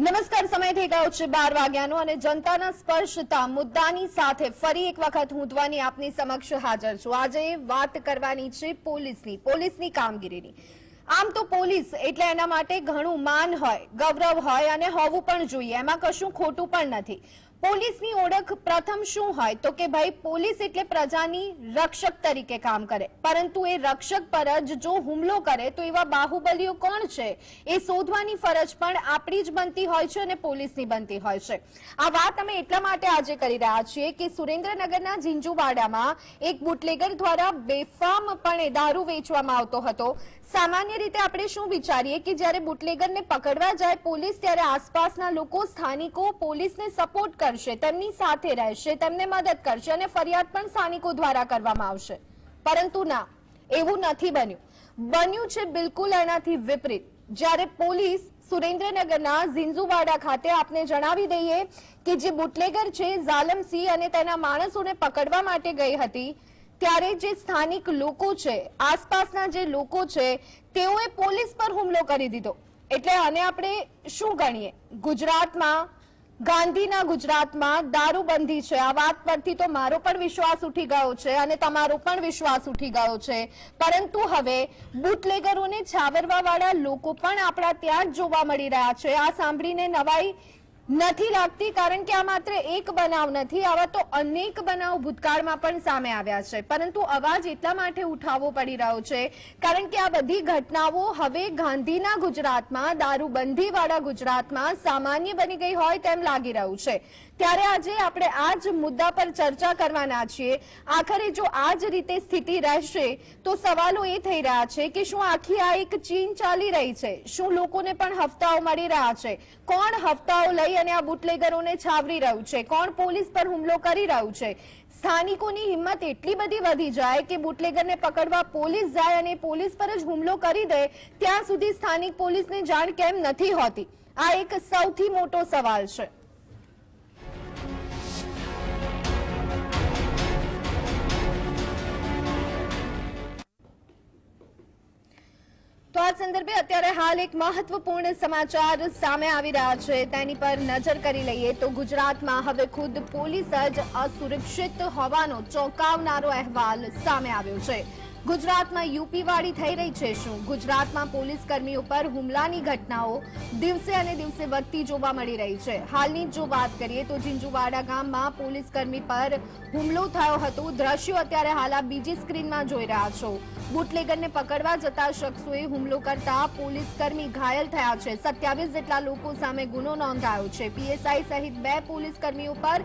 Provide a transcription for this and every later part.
નમસ્કાર, સમય થઈ ગયો છે 12 વાગ્યાનો અને જનતાના સ્પર્શતા મુદ્દાની સાથે ફરી એક વખત હું ધ્વની આપની સમક્ષ હાજર છું। આજે વાત કરવાની છે પોલીસની કામગીરીની। આમ તો પોલીસ એટલે એના માટે ઘણું માન હોય, ગૌરવ હોય અને હોવું પણ જોઈએ, એમાં કશું ખોટું પણ નથી। પોલીસની ઓળખ પ્રથમ શું હોય તો કે ભાઈ પોલીસ એટલે પ્રજાની રક્ષક તરીકે કામ કરે, પરંતુ એ રક્ષક પર જ જો હુમલો કરે તો એવા બાહુબલીઓ કોણ છે એ શોધવાની ફરજ પણ આપણી જ બનતી હોય છે અને પોલીસની બનતી હોય છે। આ વાત અમે એટલા માટે આજે કરી રહ્યા છીએ કે સુરેન્દ્રનગરના ઝીંઝુવાડામાં એક બુટલેગર દ્વારા બેફામપણે દારૂ વેચવામાં આવતો હતો। સામાન્ય રીતે આપણે શું વિચારીએ કે જ્યારે બુટલેગરને પકડવા જાય પોલીસ ત્યારે આસપાસના લોકો, સ્થાનિકો પોલીસને સપોર્ટ કરશે, તેમની સાથે રહેશે, તેમને મદદ કરશે અને ફરિયાદ પણ સ્થાનિકો દ્વારા કરવામાં આવશે, પરંતુ ના, એવું નથી બન્યું છે બિલકુલ એનાથી વિપરીત। જ્યારે પોલીસ સુરેન્દ્રનગરના ઝીંઝુવાડા ખાતે આપને જણાવી દઈએ કે જે બુટલેગર છે ઝાલમસિંહ અને તેના માણસોને પકડવા માટે ગઈ હતી ત્યારે જે સ્થાનિક લોકો છે, આસપાસના જે લોકો છે તેઓએ પોલીસ પર હુમલો કરી દીધો। એટલે આને આપણે શું ગણીએ? ગુજરાતમાં, ગાંધીના ગુજરાતમાં દારૂબંધી છે। આ વાત પરથી તો મારો પણ વિશ્વાસ ઉઠી ગયો છે અને તમારો પણ વિશ્વાસ ઉઠી ગયો છે, પરંતુ હવે બુટલેગરોને છાવરવા વાળા લોકો પણ આપણા ત્યાં જ જોવા મળી રહ્યા છે। આ સાંભળીને નવાઈ નથી લાગતી, કારણ કે આ માત્ર એક બનાવ નથી, આવા તો અનેક બનાવ ભૂતકાળમાં પણ સામે આવ્યા છે, પરંતુ અવાજ એટલા માટે ઉઠાવવો પડી રહ્યો છે કારણ કે આ બધી ઘટનાઓ હવે ગાંધીના ગુજરાતમાં, દારૂબંધી વાળા ગુજરાતમાં સામાન્ય બની ગઈ હોય તેમ લાગી રહ્યું છે। ત્યારે આજે આપણે આ જ મુદ્દા પર ચર્ચા કરવાના છીએ। આખરે જો આ જ રીતે સ્થિતિ રહેશે તો સવાલો એ થઈ રહ્યા છે કે શું આખી આ એક ચીન ચાલી રહી છે? શું લોકોને પણ હફતાઓ મળી રહ્યા છે? કોણ હફતાઓ લઈ અને આ બુટલેગરોને છાવરી રહ્યું છે? કોણ પોલીસ પર હુમલો કરી રહ્યું છે? સ્થાનિકોની હિંમત એટલી બધી વધી જાય કે બુટલેગરને પકડવા પોલીસ જાય અને પોલીસ પર જ હુમલો કરી દે, ત્યાં સુધી સ્થાનિક પોલીસને જાણ કેમ નથી હોતી? આ એક સૌથી મોટો સવાલ છે। તો આ સંદર્ભે અત્યારે હાલ એક મહત્વપૂર્ણ સમાચાર સામે આવી રહ્યા છે, તેની પર નજર કરી લઈએ તો ગુજરાતમાં હવે ખુદ પોલીસ જ અસુરક્ષિત હોવાનો ચોંકાવનારો અહેવાલ સામે આવ્યો છે। ગુજરાતમાં યુપીવાળી થઈ રહી છે શું? ગુજરાતમાં પોલીસ કર્મીઓ પર હુમલાની ઘટનાઓ દિવસે અને દિવસે વધતી જોવા મળી રહી છે। હાલની જો વાત કરીએ તો ઝીંઝુવાડા ગામમાં પોલીસ કર્મી પર હુમલો થયો હતો। દ્રશ્યો અત્યારે હાલ આપ બીજી સ્ક્રીનમાં જોઈ રહ્યા છો। બુટલેગરને પકડવા જતા શખ્સોએ હુમલો કરતા પોલીસ કર્મી ઘાયલ થયા છે। 27 જેટલા લોકો સામે ગુનો નોંધાયો છે। પીએસઆઈ સહિત 2 પોલીસ કર્મીઓ પર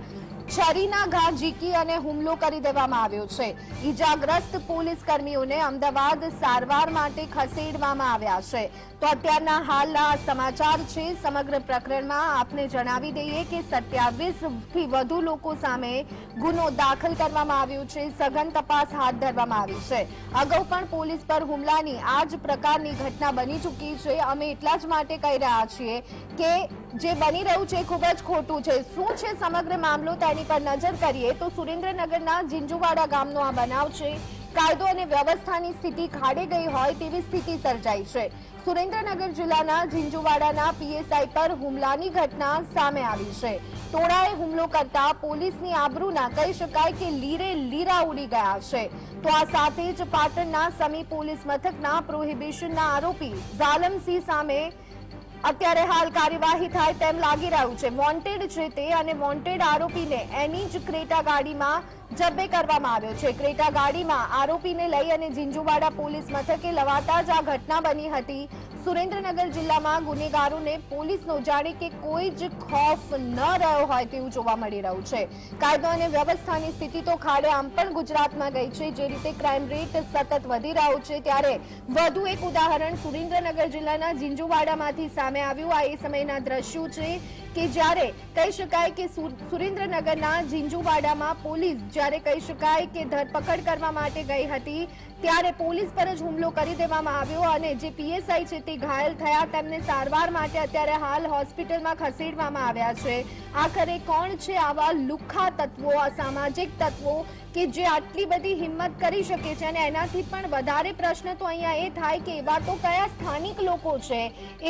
છરીના ઘા ઝીકી અને હુમલો કરી દેવામાં આવ્યો છે। ઈજાગ્રસ્ત પોલીસ કર્મીઓને અમદાવાદ સારવાર માટે ખસેડવામાં આવ્યા છે। તો અત્યારના હાલના સમાચાર છે। સમગ્ર પ્રકરણમાં આપને જણાવી દઈએ કે 27 થી વધુ લોકો સામે ગુનો દાખલ કરવામાં આવ્યો છે। સઘન તપાસ હાથ ધરવામાં આવી છે। અગાઉ પણ પોલીસ પર હુમલાની આ જ પ્રકારની ઘટના બની ચૂકી છે। અમે એટલા જ માટે કહી રહ્યા છીએ કે જે બની રહ્યું છે ખૂબ જ ખોટું છે। શું છે સમગ્ર મામલો તેની પર નજર કરીએ તો સુરેન્દ્રનગરના ઝીંઝુવાડા ગામનો આ બનાવ છે। કાયદો અને વ્યવસ્થાની સ્થિતિ ખાડે ગઈ હોય તેવી સ્થિતિ સર્જાઈ છે। સુરેન્દ્રનગર જિલ્લાના ઝીંઝુવાડાના પીએસઆઈ પર હુમલાની ઘટના સામે આવી છે। ટોળાએ હુમલો કરતા પોલીસની આબરૂના કહી શકાય કે લીરે લીરા ઉડી ગયા છે। તો આ સાથે જ પાટણના સમી પોલીસ મથકના પ્રોહિબિશનના આરોપી ઝાલમસિંહ સામે અત્યારે હાલ કાર્યવાહી થાય તેમ લાગી રહ્યું છે। વોન્ટેડ છે તે અને વોન્ટેડ આરોપીને એની જ ક્રેટા ગાડીમાં જબ્બે કરવામાં આવ્યો છે। ક્રેટા ગાડીમાં આરોપીને લઈ અને ઝીંઝુવાડા પોલીસ મથકે લવાતા જ આ ઘટના બની હતી। સુરેન્દ્રનગર જિલ્લામાં ગુનેગારોને પોલીસનો જાણે કે કોઈ જ ખોફ ન રહ્યો હોય તેવું જોવા મળી રહ્યું છે। કાયદો અને વ્યવસ્થાની સ્થિતિ તો ખાડે આમ પણ ગુજરાતમાં ગઈ છે। જે રીતે ક્રાઇમ રેટ સતત વધી રહ્યો છે ત્યારે વધુ એક ઉદાહરણ સુરેન્દ્રનગર જિલ્લાના ઝીંઝુવાડામાંથી સામે આવ્યું। આ એ સમયના દ્રશ્યો છે કે જ્યારે કહી શકાય કે સુરેન્દ્રનગરના ઝીંઝુવાડામાં પોલીસ જ્યારે કહી શકાય કે ધરપકડ કરવા માટે ગઈ હતી ત્યારે પોલીસ પર જ હુમલો કરી દેવામાં આવ્યો અને જે પીએસઆઈ છે તે ઘાયલ થયા। તેમને સારવાર માટે અત્યારે હાલ હોસ્પિટલમાં ખસેડવામાં આવ્યા છે। આખરે કોણ છે આવા લુખ્ખા તત્વો, અસામાજિક તત્વો કે જે આટલી બધી હિંમત કરી શકે છે અને એનાથી પણ વધારે પ્રશ્ન તો અહીંયા એ થાય કે એવા તો કયા સ્થાનિક લોકો છે,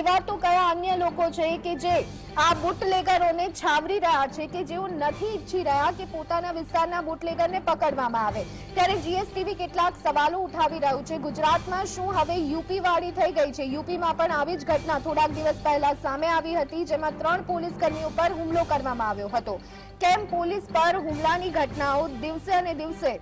એવા તો કયા અન્ય લોકો છે કે જે આ બુટલેગરોને છાવરી રહ્યા છે, કે જેઓ નથી ઈચ્છી રહ્યા કે પોતાના વિસ્તારના બુટલેગરને પકડવામાં આવે। ત્યારે જીએસટીવી કેટલાક સવાલો ઉઠાવી રહ્યું છે। ગુજરાતમાં શું હવે યુપી વાળી થઈ ગઈ છે? યુપીમાં પણ આવી જ ઘટના થોડાક દિવસ પહેલા સામે આવી હતી, જેમાં 3 પોલીસ કર્મીઓ પર હુમલો કરવામાં આવ્યો હતો। કેમ પોલીસ પર હુમલાની ઘટનાઓ દિવસે અને દિવસે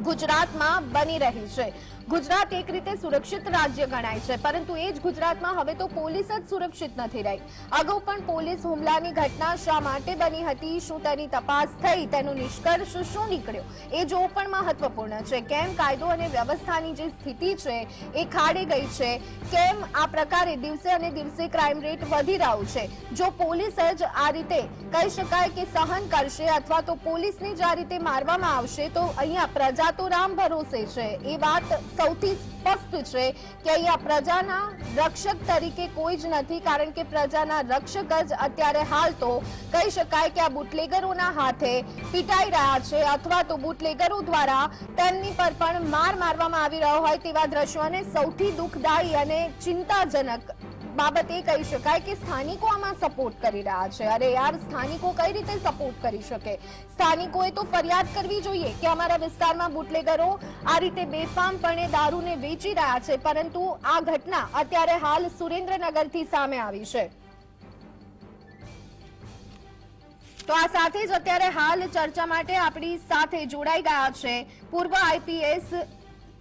ગુજરાતમાં બની રહી છે? ગુજરાત એક રીતે સુરક્ષિત રાજ્ય ગણાય છે, પરંતુ એ જ ગુજરાતમાં હવે તો પોલીસ જ સુરક્ષિત નથી રહી। અગાઉ પણ પોલીસ હુમલાની ઘટના શા માટે બની હતી, શું તેની તપાસ થઈ, તેનો નિષ્કર્ષ શું નીકળ્યો, એ જોવું પણ મહત્વપૂર્ણ છે। કેમ કાયદો અને વ્યવસ્થાની જે સ્થિતિ છે એ ખાડે ગઈ છે? કેમ આ પ્રકારે દિવસે અને દિવસે ક્રાઇમ રેટ વધી રહ્યો છે? જો પોલીસ જ આ રીતે કહી શકાય કે સહન કરશે અથવા તો પોલીસને જ આ રીતે મારવામાં આવશે, તો અહીંયા પ્રજા તો રામ ભરોસે છે। એ વાત સૌથી સ્પષ્ટ છે કે અહીંયા પ્રજાના રક્ષક તરીકે કોઈ જ નથી, કારણ કે પ્રજાના રક્ષક જ અત્યારે હાલ તો કહી શકાય કે આ બુટલેગરોના હાથે પીટાઈ રહ્યા છે, અથવા તો બુટલેગરો દ્વારા તેમની પર પણ મારવામાં આવી રહ્યો હોય તેવા દ્રશ્યો। અને સૌથી દુઃખદાયી અને ચિંતાજનક બાબત એ કહી શકાય કે સ્થાનિકો આમાં સપોર્ટ કરી રહ્યા છે। અરે યાર, સ્થાનિકો કઈ રીતે સપોર્ટ કરી શકે? સ્થાનિકોએ તો ફરિયાદ કરવી જોઈએ કે અમારા વિસ્તારમાં બુટલેગરો આ રીતે બેફામપણે દારૂને વેચી રહ્યા છે, પરંતુ આ ઘટના અત્યારે હાલ સુરેન્દ્રનગરથી સામે આવી છે। તો આ સાથે જ અત્યારે હાલ ચર્ચા માટે આપણી સાથે જોડાઈ ગયા છે પૂર્વ આઈપીએસ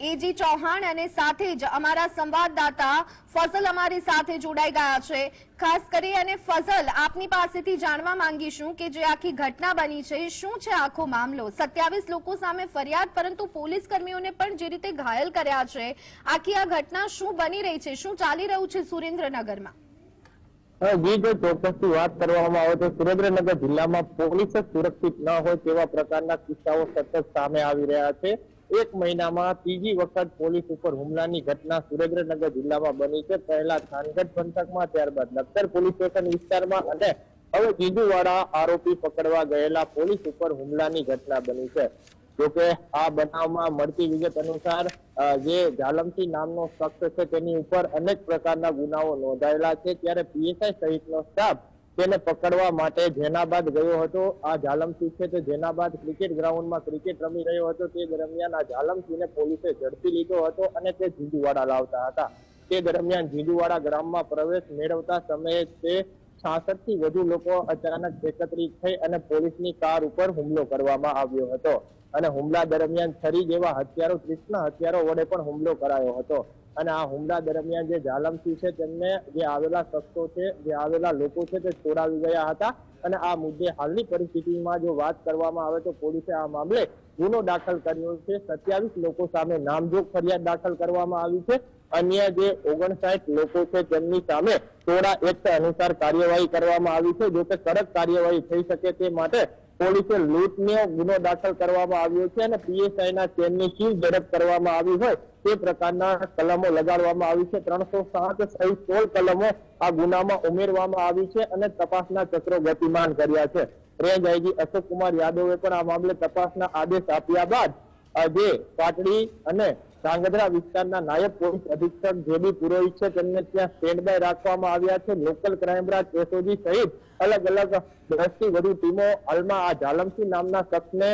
એજી ચૌહાણ, અને સાથે જ અમારા સંવાદદાતા ફઝલ અમારી સાથે જોડાઈ ગયા છે। ખાસ કરી અને ફઝલ, આપની પાસેથી જાણવા માંગીશું કે જે આખી ઘટના બની છે, શું છે આખો મામલો? 27 લોકો સામે ફરિયાદ, પરંતુ પોલીસ કર્મીઓને પણ જે રીતે ઘાયલ કર્યા છે, આખી આ ઘટના શું બની રહી છે, શું ચાલી રહ્યું છે સુરેન્દ્રનગરમાં? જી, જો ચોક્કસથી વાત કરવામાં આવે તો સુરેન્દ્રનગર જિલ્લામાં પોલીસ સુરક્ષિત ન હોય તેવા પ્રકારના કિસ્સાઓ સતત સામે આવી રહ્યા છે। એક મહિનામાં ત્રીજી વખત પોલીસ ઉપર હુમલાની ઘટના સુરેન્દ્રનગર જિલ્લામાં બની છે। પહેલા થાનગઢ પંથકમાં, ત્યારબાદ લખતર પોલીસ સ્ટેશન વિસ્તારમાં અને હવે જીંજુવાડા આરોપી પકડવા ગયેલા પોલીસ ઉપર હુમલાની ઘટના બની છે। જોકે આ બનાવમાં મળતી વિગત અનુસાર જે જાલમસિંહ નામનો શખ્સ છે તેની ઉપર અનેક પ્રકારના ગુનાઓ નોંધાયેલા છે। ત્યારે પીએસઆઈ સહિતનો સ્ટાફ તેને પકડવા માટે જેનાબાદ ગયો હતો। આ જાલમસિંહ છે તે જેનાબાદ ક્રિકેટ ગ્રાઉન્ડમાં ક્રિકેટ રમી રહ્યો હતો, તે દરમિયાન આ જાલમસિંહને પોલીસે ઝડપી લીધો હતો અને તે જીંજુવાડા લાવતા હતા। તે દરમિયાન જીંજુવાડા ગ્રામમાં પ્રવેશ મેળવતા સમયે તે 66 થી વધુ લોકો અચાનક એકત્રિત થઈ અને પોલીસની કાર ઉપર હુમલો કરવામાં આવ્યો હતો અને હુમલા દરમિયાન છરી જેવા હથિયારો, તીક્ષ્ણ હથિયારો વડે પણ હુમલો કરાયો હતો। અને આ હુમલા દરમિયાન જે જાલમસિંહ છે તેમને જે આવેલા શખ્સો છે, જે આવેલા લોકો છે તે છોડાવી ગયા હતા। અને આ મુદ્દે હાલની પરિસ્થિતિમાં જો વાત કરવામાં આવે તો પોલીસે આ મામલે ગુનો દાખલ કર્યો છે। 27 લોકો સામે નામજોગ ફરિયાદ દાખલ કરવામાં આવી છે। અન્ય જે 59 લોકો છે તેમની સામે ટોળા એક્ટ અનુસાર કાર્યવાહી કરવામાં આવી છે। જો કે કડક કાર્યવાહી થઈ શકે તે માટે પોલીસે લૂંટનો ગુનો દાખલ કરવામાં આવ્યો છે અને પીએસઆઈના ચેનની સીલ ઝડપ કરવામાં આવી હોય તે પ્રકારના કલમો લગાડવામાં આવી છે। 307 સહિત 16 કલમો આ ગુનામાં ઉમેરવામાં આવી છે અને તપાસના ચક્રો ગતિમાન કર્યા છે। રેન્જ આઈજી અશોક કુમાર યાદવે પણ આ મામલે તપાસના આદેશ આપ્યા બાદ જે પાટડી અને ધાંગધ્રા વિસ્તારના નાયબ પોલીસ અધિક્ષક જેબી પુરોહિત છે તેમને ત્યાં સ્ટેન્ડ બાય રાખવામાં આવ્યા છે। લોકલ ક્રાઇમ બ્રાન્ચ એસઓજી સહિત અલગ અલગ 10 થી વધુ ટીમો હાલમાં આ જાલમસિંહ નામના શખ્સને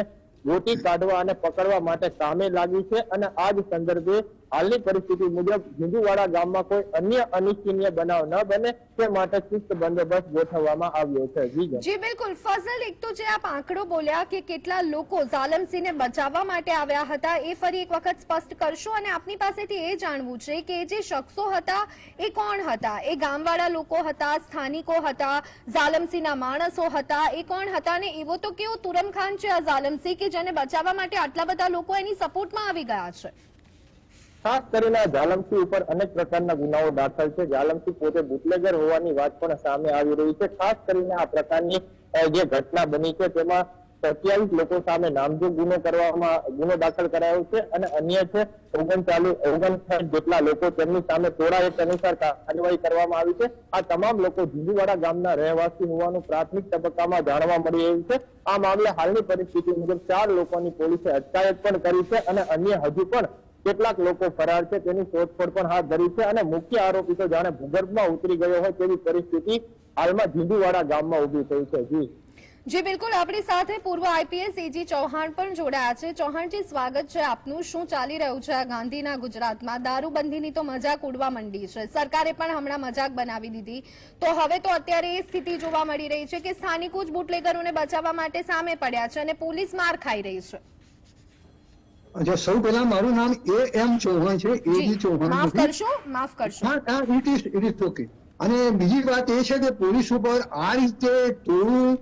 ગોતી કાઢવા અને પકડવા માટે કામે લાગી છે અને આ જ સંદર્ભે હાલની પરિસ્થિતિ મુજબ જીંજુવાડા ગામમાં કોઈ અન્ય અનિચ્છનીય બનાવ ન બને તે માટે ચુસ્ત બંદોબસ્ત ગોઠવવામાં આવ્યો છે। જી બિલકુલ ફઝલ, એક તો જે આપ આંકડો બોલ્યા કે કેટલા લોકો જાલમસિંહને બચાવવા માટે આવ્યા હતા, એ ફરી એક વખત સ્પષ્ટ કરશો? અને આપની પાસેથી એ જાણવું છે કે જે શખ્સો હતા એ કોણ હતા? એ ગામવાળા લોકો હતા, સ્થાનિકો હતા, જાલમસિંહના માણસો હતા, એ કોણ હતા? અને એવો તો કેવો તુરમ ખાન છે આ જાલમસિંહ કે જેને બચાવવા માટે આટલા બધા લોકો એની સપોર્ટમાં આવી ગયા છે? ખાસ કરીને જાલમસિંહ ઉપર અનેક પ્રકારના ગુનાઓ દાખલ છે। જાલમસિંહ પોતે બુટલેગર હોવાની વાત પણ સામે આવી રહી છે। ખાસ કરીને આ પ્રકારની જે ઘટના બની છે તેમાં 27 લોકો સામે નામજોગ ગુનો દાખલ કરાયો છે અને અન્ય છે 39 જેટલા લોકો તેમની સામે ટોળા એક્ટ અનુસાર કાર્યવાહી કરવામાં આવી છે। આ તમામ લોકો ઝીંઝુવાડા ગામના રહેવાસી હોવાનું પ્રાથમિક તબક્કામાં જાણવા મળી રહ્યું છે। આ મામલે હાલની પરિસ્થિતિ મુજબ 4 લોકોની પોલીસે અટકાયત પણ કરી છે અને અન્ય હજુ પણ કેટલાક લોકો ફરાર છે તેની શોધખોળ પણ હાથ ધરી છે અને મુખ્ય આરોપી તો જાણે ભૂગર્ભમાં ઉતરી ગયો હોય તેવી પરિસ્થિતિ હાલમાં ઝીંઝુવાડા ગામમાં ઉભી થઈ છે। જી બિલકુલ, આપણી સાથે પૂર્વ આઈપીએસ એજી ચૌહાણ પણ જોડાયા છે। ચૌહાણજી, સ્વાગત છે આપનું। શું ચાલી રહ્યું છે આ ગાંધીના ગુજરાતમાં? દારૂબંધીની તો મજાક ઉડવા માંડી છે, સરકારે પણ હમણાં મજાક બનાવી દીધી, તો હવે તો અત્યારે એ સ્થિતિ જોવા મળી રહી છે કે સ્થાનિકો જ બુટલેગરોને બચાવવા માટે સામે પડ્યા છે અને પોલીસ માર ખાઈ રહી છે। अच्छा, સૌ પહેલા મારું નામ AM ચૌહાણ છે, એજી ચૌહાણ। માફ કરશો। હા, ઇટ ઇઝ ઓકે। અને બીજી વાત એ છે કે પોલીસ ઉપર આ રીતે થોડું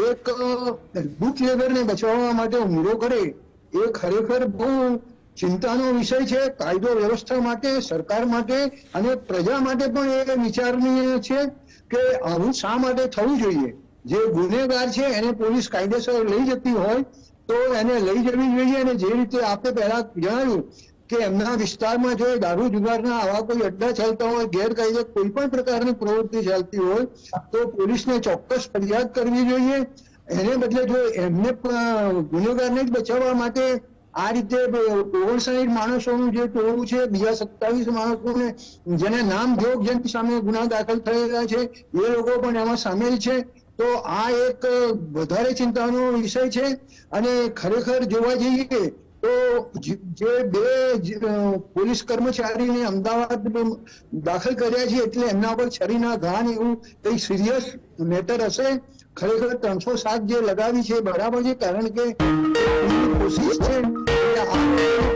એક બુટલેગરને બચાવવા માટે હુમલો કરે એ ખરેખર બહુ ચિંતાનો વિષય છે, કાયદો વ્યવસ્થા માટે, સરકાર માટે અને પ્રજા માટે પણ એ વિચારનીય છે કે આવું શા માટે થવું જોઈએ। જે ગુનેગાર છે એને પોલીસ કાયદેસર લઈ જતી હોય તો એને લઈ જવી જોઈએ અને જે રીતે આપણે પહેલા જણાવ્યું કે એમના વિસ્તારમાં જો દારૂ જુગારના આવા કોઈ અડ્ડા ચાલતા હોય, ગેરકાયદે કોઈ પણ પ્રકારની પ્રવૃત્તિ ચાલતી હોય તો પોલીસને ચોક્કસ ફરિયાદ કરવી જોઈએ। એને બદલે જો એમને ગુનેગારને જ બચાવવા માટે આ રીતે 59 માણસોનું જે ટોળું છે, બીજા 27 માણસોને જેને નામ જોગ જેની સામે ગુના દાખલ થયેલા છે એ લોકો પણ એમાં સામેલ છે, તો આ એક વધારે ચિંતાનો વિષય છે। અને ખરેખર જોવા જઈએ તો જે 2 પોલીસ કર્મચારીને અમદાવાદ દાખલ કર્યા છે એટલે એમના પર છરીના ઘા ને એવું કઈ સિરિયસ મેટર હશે। ખરેખર 307 જે લગાવી છે બરાબર છે, કારણ કે કોશિશ છે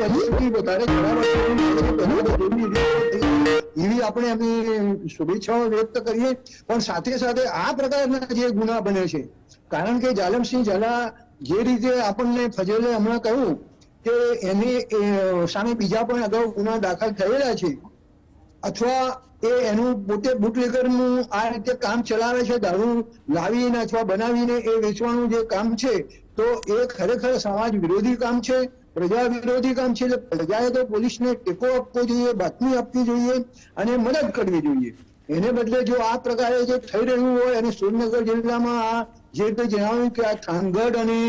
પરિસ્થિતિ વધારે ખરાબ એવી આપણે એમની શુભેચ્છાઓ વ્યક્ત કરીએ। પણ સાથે સાથે આ પ્રકારના જે ગુના બને છે, કારણ કે જાલમસિંહ ઝાલા જે રીતે આપણને ફજલે હમણાં કહ્યું કે એની સામે બીજા પણ અગાઉ ગુના દાખલ થયેલા છે અથવા એનું પોતે બુટલેગરનું આ રીતે કામ ચલાવે છે, દારૂ લાવીને અથવા બનાવીને એ વેચવાનું જે કામ છે, તો એ ખરેખર સમાજ વિરોધી કામ છે, પ્રજા વિરોધી કામ છે। એટલે પ્રજાએ તો પોલીસને ટેકો આપવો જોઈએ, બાતમી આપવી જોઈએ અને મદદ કરવી જોઈએ। એને બદલે જો આ પ્રકારે જે થઈ રહ્યું હોય અને સુરેન્દ્રનગર જિલ્લામાં આ જે રીતે જણાવ્યું કે આ થાનગઢ અને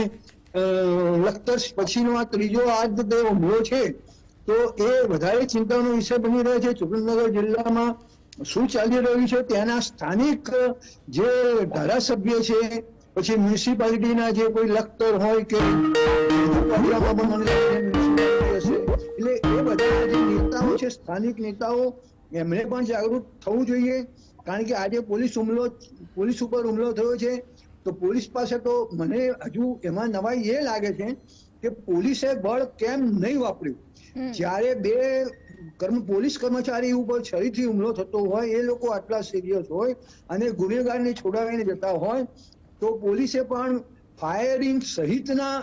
લખતર પછીનો આ ત્રીજો આ જે હુમલો છે તો એ વધારે ચિંતાનો વિષય બની રહ્યો છે। સુરેન્દ્રનગર જિલ્લામાં શું ચાલી રહ્યું છે, ત્યાંના સ્થાનિક જે ધારાસભ્ય છે, પછી મ્યુનિસિપાલિટીના જે કોઈ લખતર હોય કે એટલે એ બધા જે નેતાઓ છે, સ્થાનિક નેતાઓ, એમણે પણ જાગૃત થવું જોઈએ। કારણ કે આજે પોલીસ ઉપર હુમલો થયો છે તો પોલીસ પાસે તો મને હજુ એમાં નવાઈ એ લાગે છે કે પોલીસે બળ કેમ નહીં વાપર્યું। જ્યારે 2 પોલીસ કર્મચારી ઉપર છરીથી હુમલો થતો હોય, એ લોકો આટલા સિરિયસ હોય અને ગુનેગારને છોડાવીને જતા હોય તો પોલીસે પણ ફાયરિંગ સહિતના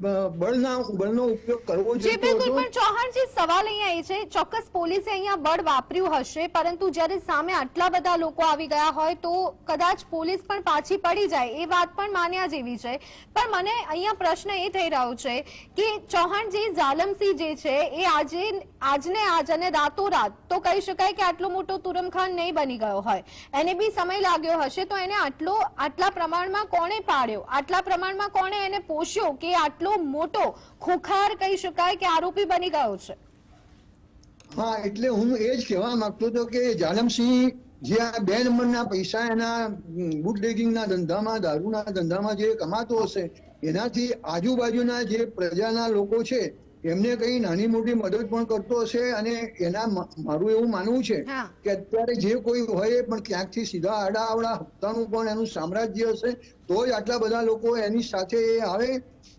બળનો ઉપયોગ કરવો જોઈએ। બિલકુલ, પણ ચૌહાણજી, સવાલ અહીંયા એ છે, ચોક્કસ પોલીસે અહીંયા બળ વાપર્યું હશે, પરંતુ જ્યારે સામે આટલા બધા લોકો આવી ગયા હોય તો કદાચ પોલીસ પણ પાછી પડી જાય, એ વાત પણ માન્યા જેવી છે। પણ મને અહીંયા પ્રશ્ન એ થઈ રહ્યો છે કે ચૌહાણજી, જાલમસિંહ જે છે એ આજને આજ અને રાતોરાત તો કહી શકાય કે આટલો મોટો તુરમખાન નહીં બની ગયો હોય, એને બી સમય લાગ્યો હશે, તો એને આટલા પ્રમાણમાં કોણે પાડ્યો, આટલા પ્રમાણમાં કોણે એને પોષ્યો કે આટલો મોટો ખોખાર કહી શકાય કે આરોપી બની ગયો છે? હા, એટલે હું એ જ કહેવા માંગતો હતો કે જાલમસિંહ જે આ 2 નંબરના પૈસા એના બુટલેગિંગના ધંધામાં, દારૂના ધંધામાં જે કમાતો હશે, એનાથી આજુબાજુના જે પ્રજાના લોકો છે એમને કઈ નાની મોટી મદદ પણ કરતો હશે અને મારું એવું માનવું છે કે અત્યારે જે કોઈ હોય પણ ક્યાંકથી સીધા આડાઅવળા હપ્તાનું પણ એનું સામ્રાજ્ય હશે, તો જ આટલા બધા લોકો એની સાથે આવે।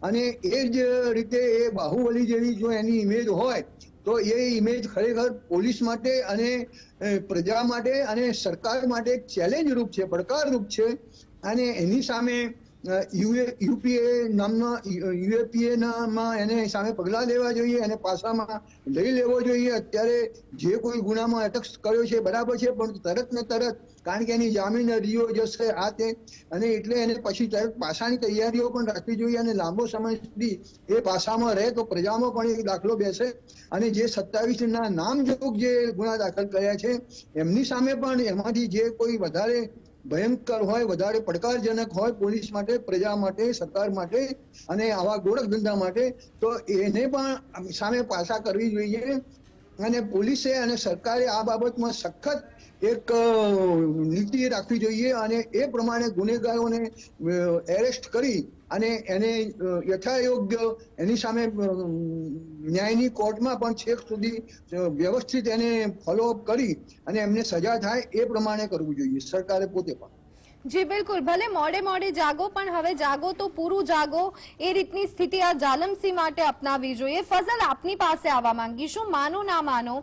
અને એ જ રીતે એ બાહુબલી જેવી જો એની ઇમેજ હોય તો એ ઇમેજ ખરેખર પોલીસ માટે અને પ્રજા માટે અને સરકાર માટે ચેલેન્જ રૂપ છે, પડકાર રૂપ છે। અને એની સામે યુપીએ નામના યુએપીએ માં એને સામે પગલાં લેવા જોઈએ અને પાસામાં લઈ લેવો જોઈએ. અત્યારે જે કોઈ ગુનામાં અટક કર્યો છે બરાબર છે, પણ તરત ને તરત, કારણ કે એની જામીન અરજીઓ જશે આ તે, અને એટલે એને પછી તરત પાસાની તૈયારીઓ પણ રાખવી જોઈએ અને લાંબો સમય સુધી એ પાસામાં રહે તો પ્રજામાં પણ એક દાખલો બેસે. અને જે 27 ના નામજોગ જે ગુના દાખલ કર્યા છે એમની સામે પણ એમાંથી જે કોઈ વધારે ભયંકર હોય, વધારે પડકારજનક હોય પોલીસ માટે, પ્રજા માટે, સરકાર માટે અને આવા ગોળખ ધંધા માટે, તો એને પણ સામે પાસા કરવી જોઈએ. અને પોલીસે અને સરકારે આ બાબતમાં સખત એક નીતિ રાખવી જોઈએ અને એ પ્રમાણે ગુનેગારોને એરેસ્ટ કરી અને એને યથાયોગ્ય એની સામે ન્યાયની કોર્ટમાં પણ છેક સુધી વ્યવસ્થિત એને ફોલોઅપ કરી અને એમને સજા થાય એ પ્રમાણે કરવું જોઈએ સરકારે પોતે પણ. જી બિલકુલ, ભલે મોડે મોડે જાગો પણ હવે જાગો તો પૂરું જાગો, એ રીતની સ્થિતિ આ જાલમસિંહ માટે અપનાવવી જોઈએ. ફઝલ, આપની પાસે આવવા માંગીશું. માનો ના માનો,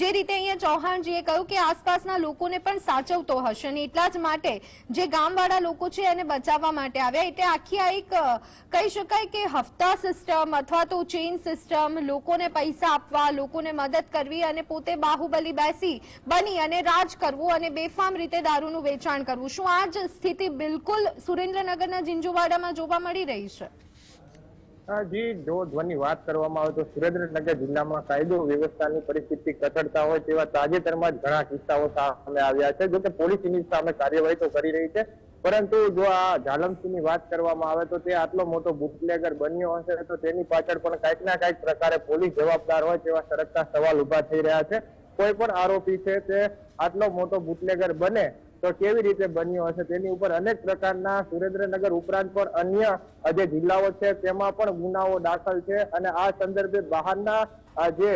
જે રીતે અહીંયા ચૌહાણજીએ કહ્યું કે આસપાસના લોકોને પણ સાચવતો હશે અને એટલા જ માટે જે ગામવાળા લોકો છે એને બચાવવા માટે આવ્યા, એટલે આખી આ એક કહી શકાય કે હફતા સિસ્ટમ અથવા તો ચેઇન સિસ્ટમ, લોકોને પૈસા આપવા, લોકોને મદદ કરવી અને પોતે બાહુબલી બની અને રાજ કરવું અને બેફામ રીતે દારૂનું વેચાણ કરવું. શું આ જ સ્થિતિ બિલકુલ સુરેન્દ્રનગરના ઝીંઝુવાડામાં જોવા મળી રહી છે? જી, જો ધ્વની વાત કરવામાં આવે તો સુરેન્દ્રનગર જિલ્લામાં કાયદો વ્યવસ્થાની પરિસ્થિતિ કથળતા હોય તેવા તાજેતરમાં જ ઘણા કિસ્સાઓ સામે આવ્યા છે. જો કે પોલીસ એની સામે કાર્યવાહી તો કરી રહી છે, પરંતુ જો આ જાલમસિંહની વાત કરવામાં આવે તો તે આટલો મોટો બુટલેગર બન્યો હશે તો તેની પાછળ પણ કંઈક ના કંઈક પ્રકારે પોલીસ જવાબદાર હોય તેવા સળગતા સવાલ ઉભા થઈ રહ્યા છે. કોઈ પણ આરોપી છે તે આટલો મોટો બુટલેગર બને તો કેવી રીતે બન્યો હશે તેની ઉપર અનેક પ્રકારના સુરેન્દ્રનગર ઉપરાંત પણ અન્ય જે જિલ્લાઓ છે તેમાં પણ ગુનાઓ દાખલ છે અને આ સંદર્ભે બહારના જે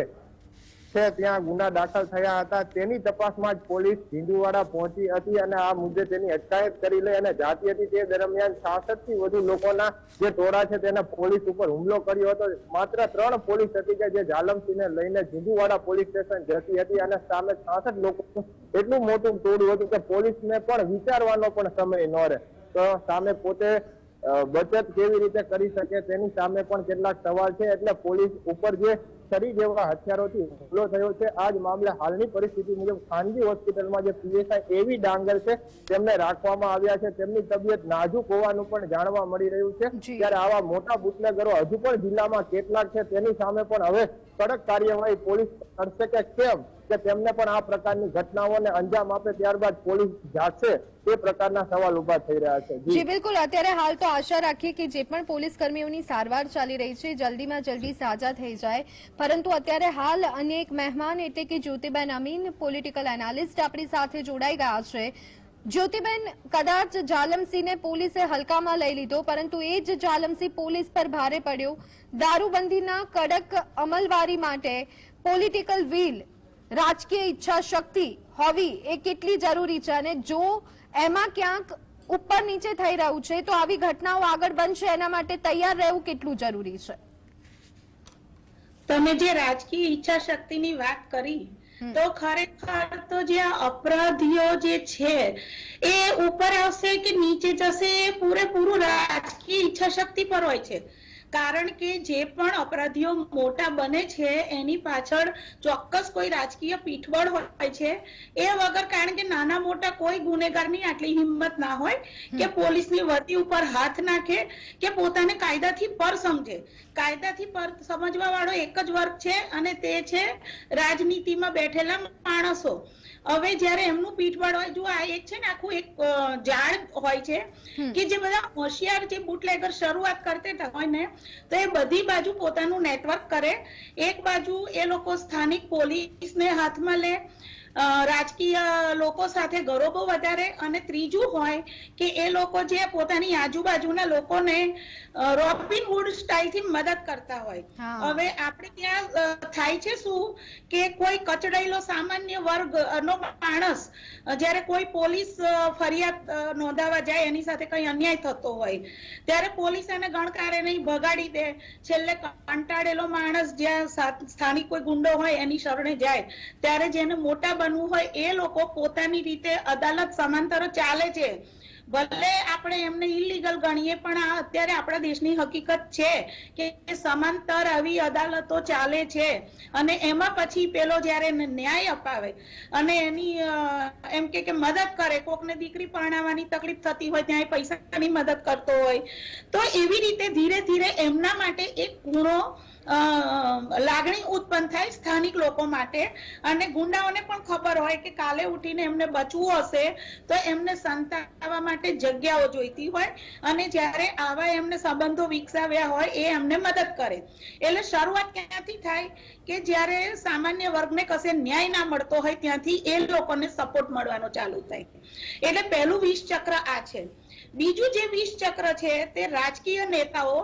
છે ત્યાં ગુના દાખલ થયા હતા તેની તપાસમાં જ પોલીસ ઝીંઝુવાડા પહોંચી હતી અને આ મુદ્દે તેની અટકાયત કરી લઈ અને જાતી હતી. તે દરમિયાન 66 થી વધુ લોકોના જે ટોળા છે તેને પોલીસ ઉપર હુમલો કર્યો હતો. માત્ર 3 પોલીસ હતી કે જે જાલમસિંહને લઈને ઝીંઝુવાડા પોલીસ સ્ટેશન જતી હતી અને સામે 66 લોકો, એટલું મોટું ટોળું હતું કે પોલીસને પણ વિચારવાનો પણ સમય ન રહે. તો સામે પોતે બચત કેવી રીતે કરી શકે તેની સામે પણ કેટલાક સવાલ છે. એટલે પોલીસ ઉપર જે છરી જેવા હથિયારોથી હુમલો થયો છે, આ જ મામલે હાલની પરિસ્થિતિ મુજબ ખાનગી હોસ્પિટલમાં જે પીએસઆઈ એવી ડાંગર છે તેમને રાખવામાં આવ્યા છે. તેમની તબિયત નાજુક હોવાનું પણ જાણવા મળી રહ્યું છે. ત્યારે આવા મોટા બુટલેગરો હજુ પણ જિલ્લામાં કેટલાક છે તેની સામે પણ હવે કડક કાર્યવાહી પોલીસ કરશે કે કેમ, કે તેમને પણ આ પ્રકારની ઘટનાઓને અંજામ આપે ત્યારબાદ પોલીસ જાગશે, તે પ્રકારના સવાલ ઉભા થઈ રહ્યા છે. જી બિલકુલ, અત્યારે હાલ તો આશા રાખીએ કે જે પણ પોલીસ કર્મીઓની સારવાર ચાલી રહી છે જલ્દીમાં જલ્દી સાજા થઈ જાય. પરંતુ અત્યારે હાલ અન્ય એક મહેમાન એટલે કે જ્યોતિબેન અમીન, પોલિટિકલ એનાલિસ્ટ, આપણી સાથે જોડાઈ ગયા છે. જ્યોતિબેન, કદાચ જાલમસિંહને પોલીસે હલકામાં લઈ લીધો, પરંતુ એ જ જાલમસિંહ પોલીસ પર ભારે પડ્યો. દારૂબંધીના કડક અમલવારી માટે પોલિટિકલ વિલ, રાજકીય ઈચ્છા શક્તિ હોવી એ કેટલી જરૂરી છે અને જો એમાં ક્યાંક ઉપર નીચે થઈ રહ્યું છે તો આવી ઘટનાઓ આગળ બનશે, એના માટે તૈયાર રહેવું કેટલું જરૂરી છે? તમે જે રાજકીય ઈચ્છા શક્તિની વાત કરી તો ખરેખર તો જે અપરાધીઓ જે છે એ ઉપર આવશે કે નીચે જશે પૂરેપૂરું રાજકીય ઈચ્છા શક્તિ પર હોય છે. કારણ કે જે પણ અપરાધીઓ મોટા બને છે એની પાછળ ચોક્કસ કોઈ રાજકીય પીઠબળ હોય છે. એ વગર, કારણ કે નાના મોટા કોઈ ગુનેગારની આટલી હિંમત ના હોય કે પોલીસની વર્દી ઉપર હાથ નાખે કે પોતાને કાયદાથી પર સમજે. કાયદાથી પર સમજવા વાળો એક જ વર્ગ છે અને તે છે રાજનીતિમાં બેઠેલા માણસો. હવે જયારે એમનું પીઠબળ હોય, જો આ એક છે ને આખું એક ઝાડ હોય છે કે જે બધા હોશિયાર જે બુટલેગર શરૂઆત કરતા હોય ને તો એ બધી બાજુ પોતાનું નેટવર્ક કરે. એક બાજુ એ લોકો સ્થાનિક પોલીસને હાથમાં લે, રાજકીય લોકો સાથે ગરોબો વધારે, અને ત્રીજું હોય કે એ લોકો જે પોતાની આજુબાજુના લોકોને રોબિનહુડ સ્ટાઇલથી મદદ કરતા હોય. હવે આપણે ત્યાં થાય છે શું કે કોઈ કચડાયેલો સામાન્ય વર્ગનો માણસ જ્યારે કોઈ પોલીસ ફરિયાદ નોંધાવા જાય, એની સાથે કઈ અન્યાય થતો હોય, ત્યારે પોલીસ એને ગણકારે નહીં, ભગાડી દે. છેલ્લે કંટાળેલો માણસ જ્યાં સ્થાનિક કોઈ ગુંડો હોય એની શરણે જાય, ત્યારે જેને મોટા બનવું હોય એ લોકો પોતાની રીતે અદાલત સમાંતર ચાલે છે. ભલે આપણે એમને ઇલીગલ ગણીએ પણ આ અત્યારે આપણા દેશની હકીકત છે કે સમાંતર આવી અદાલતો ચાલે છે અને એમાં પછી પેલો જ્યારે ન્યાય અપાવે અને એની એમ કે મદદ કરે, કોકને દીકરી પરણાવવાની તકલીફ થતી હોય ત્યાં એ પૈસાની મદદ કરતો હોય, તો એવી રીતે ધીરે ધીરે એમના માટે એક ગુણો લાગણી ઉત્પન્ન થાય સ્થાનિક લોકો માટે, અને ગુંડાઓને પણ ખબર હોય કે કાલે ઉઠીને એમને બચવું હશે તો એમને સંતાવવા માટે જગ્યાઓ જોઈતી હોય, અને જ્યારે આવા એમને સંબંધો વિકસાવ્યા હોય એ એમને મદદ કરે. એટલે શરૂઆત ક્યાંથી થાય કે જ્યારે સામાન્ય વર્ગને કશે ન્યાય ના મળતો હોય ત્યાંથી એ લોકોને સપોર્ટ મળવાનો ચાલુ થાય. એટલે પહેલું 20 ચક્ર આ છે. બીજું જે 20 ચક્ર છે તે રાજકીય નેતાઓ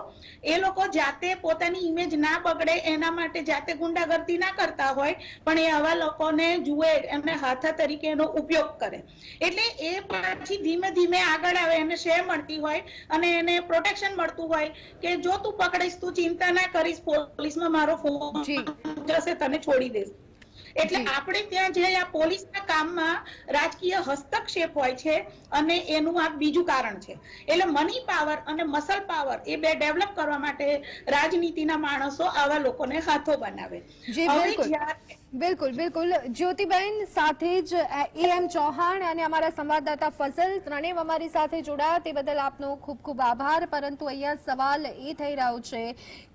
એ લોકો જાતે પોતાની ઇમેજ ના બગડે એના માટે જાતે ગુંડાગર્દી ના કરતા હોય પણ એ આવા લોકોને જુએ, એમને હાથા તરીકે એનો ઉપયોગ કરે. એટલે એ પછી ધીમે ધીમે આગળ આવે, એને શેર મળતી હોય અને એને પ્રોટેક્શન મળતું હોય કે જો તું પકડીશ, તું ચિંતા ના કરીશ, પોલીસમાં મારો ફોન જશે, તને છોડી દેશે. એટલે આપણે ત્યાં જે આ પોલીસના કામમાં રાજકીય હસ્તક્ષેપ હોય છે અને એનું આ બીજું કારણ છે. એટલે મની પાવર અને મસલ પાવર એ બે ડેવલપ કરવા માટે રાજનીતિના માણસો આવા લોકોને હાથો બનાવે. બિલકુલ બિલકુલ જ્યોતિબેન, સાથે જ AM ચૌહાણ અને અમારા સંવાદદાતા ફઝલ ત્રણેય અમારી સાથે જોડાયા, તે બદલ આપનો ખૂબ ખૂબ આભાર. પરંતુ અહીંયા સવાલ એ થઈ રહ્યો છે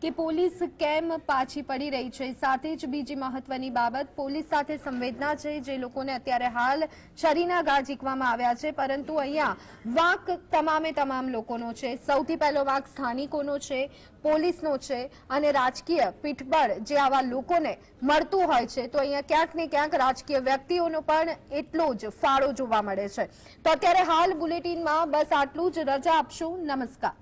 કે પોલીસ કેમ પાછી પડી રહી છે. સાથે જ બીજી મહત્વની બાબત, પોલીસ સાથે સંવેદના છે, જે લોકોને અત્યારે હાલ છરીના ઘા ઝીકવામાં આવ્યા છે, પરંતુ અહીંયા વાંક તમામે તમામ લોકોનો છે. સૌથી પહેલો વાંક સ્થાનિકોનો છે, પોલીસનો છે, અને રાજકીય પીઠબળ જે આવા લોકોને મળતું હોય છે તો અહીંયા ક્યાંક ને ક્યાંક રાજકીય વ્યક્તિઓનો પણ એટલો જ ફાળો જોવા મળે છે. તો અત્યારે હાલ બુલેટિનમાં બસ આટલું જ. રજા આપશું. નમસ્કાર.